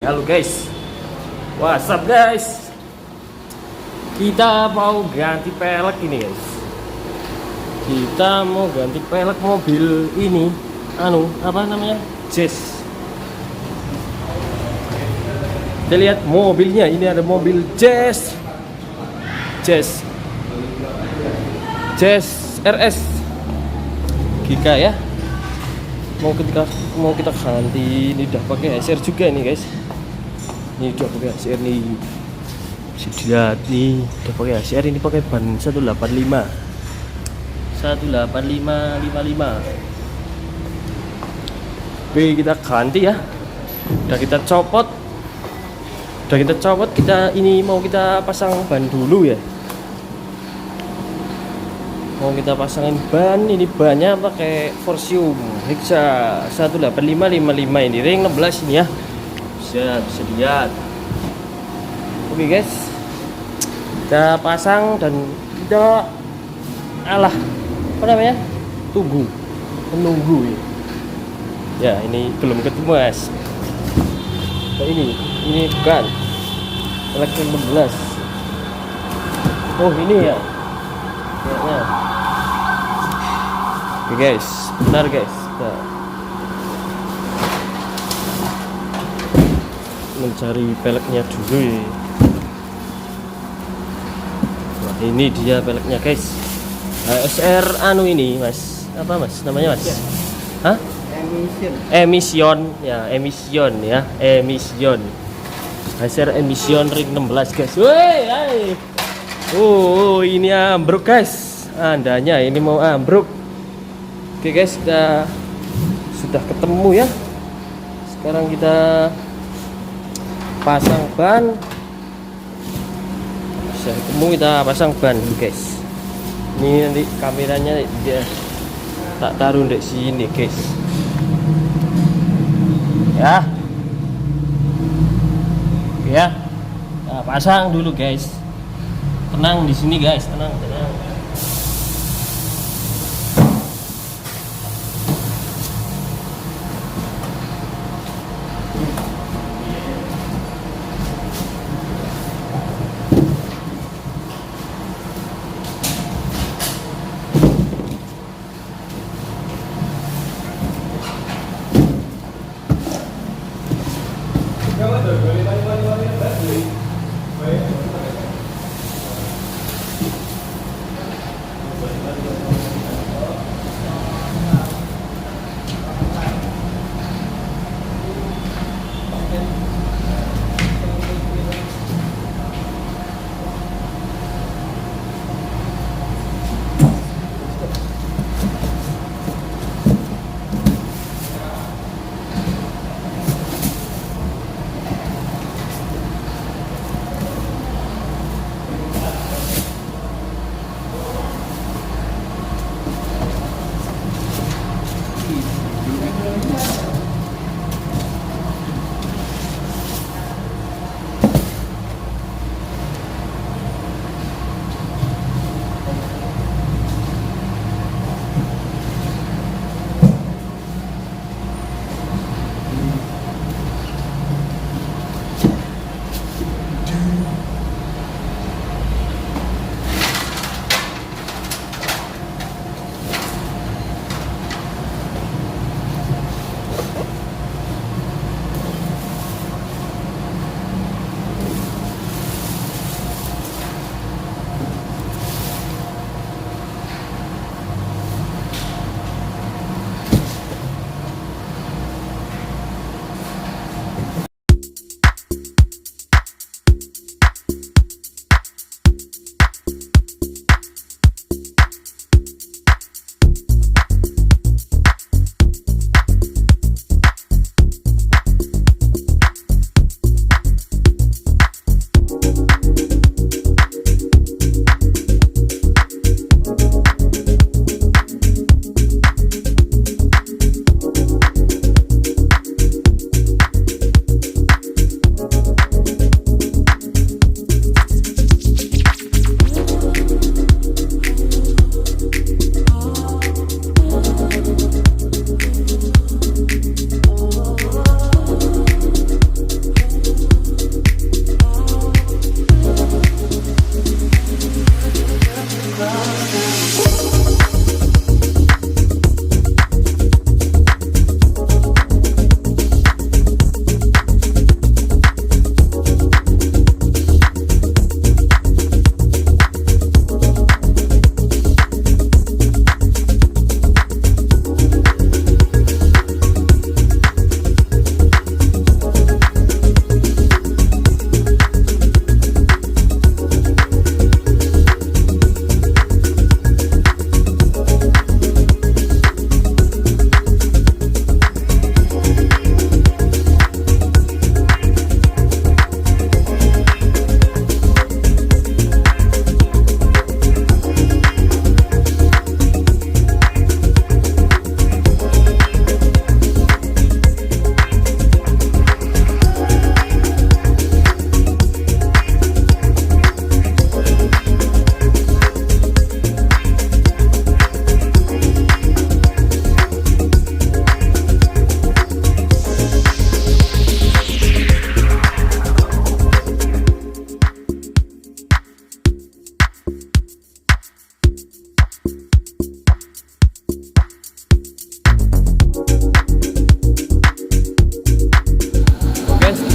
Halo guys, what's up guys? Kita mau ganti pelek ini guys. Kita mau ganti pelek mobil ini, apa namanya? Jazz. Kita lihat mobilnya. Ini ada mobil Jazz RS Giga ya. Mau kita ganti. Ini udah pakai HSR juga nih guys. Ini udah pakai HSR nih. Bisa dilihat nih, udah pakai HSR. Ini pakai ban 185 Oke, kita ganti ya. Udah kita copot. Kita ini mau kita pasang ban dulu ya. Mau kita pasangin ban. Ini bannya pakai Forcium Hexa 18555 ini ring 16 ini ya. Bisa dilihat. Oke guys, kita pasang dan kita menunggu ya. Ini belum ketemu guys. Nah, ini bukan elektrik 16. Oh ini ya kayaknya. Oke guys, bentar guys, kita mencari peleknya dulu ya. Wah, ini dia peleknya guys. HSR ini mas, apa mas namanya mas? Hah? Emission ya. HSR emission ring 16 guys. Woi, oh ini ambruk guys. Andanya ini mau ambruk. Oke guys, kita sudah ketemu ya. Sekarang kita pasang ban. Bisa ketemu, kita pasang ban guys. Ini nanti kameranya dia tak taruh di sini guys. Ya. Oke ya. Nah, pasang dulu guys. Tenang di sini guys, tenang.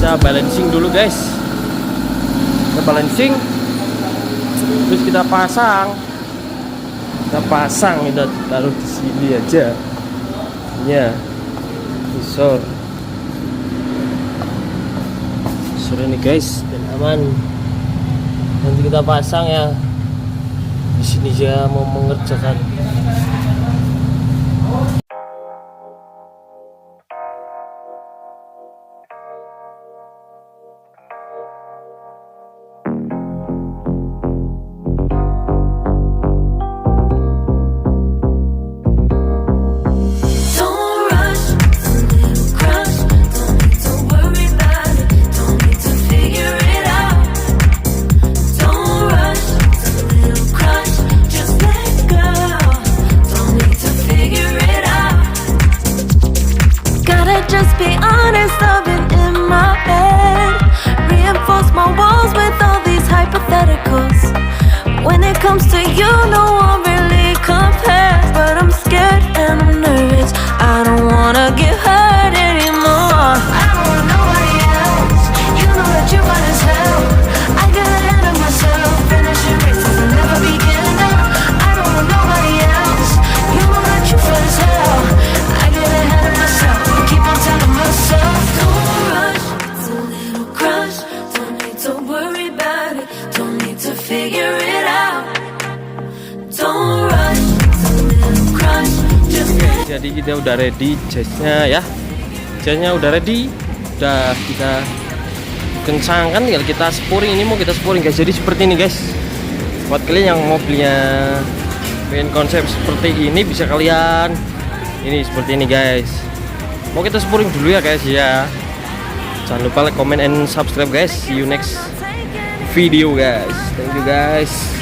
Kita balancing dulu guys. Kita balancing, terus kita pasang. Kita taruh di sini aja. Ya, visor ini guys, dan aman. Nanti kita pasang ya. Di sini aja mau mengerjakan. Just be honest, I've been in my head. Reinforce my walls with all these hypotheticals. When it comes to you, no one really compares. But I'm scared and I'm nervous. I don't wanna get hurt anymore. I don't want nobody else. You know that you're fine as hell. I get ahead of myself. Finishing races and never beginning up. I don't want nobody else. You know that you're fine as hell. I get ahead of myself. Keep on telling myself, don't rush, it's a little crush. Don't need to worry about it, don't need to figure it out. Don't rush, it's a little crush. Just jadi kita udah ready jasnya ya. Jasnya udah ready, udah kita kencangkan, tinggal kita spuring. Ini mau kita spuring guys. Jadi seperti ini guys. Buat kalian yang mobilnya pengen konsep seperti ini, bisa kalian ini seperti ini guys. Mau kita spuring dulu ya guys ya. Jangan lupa like, comment, and subscribe guys. See you next video guys. Thank you guys.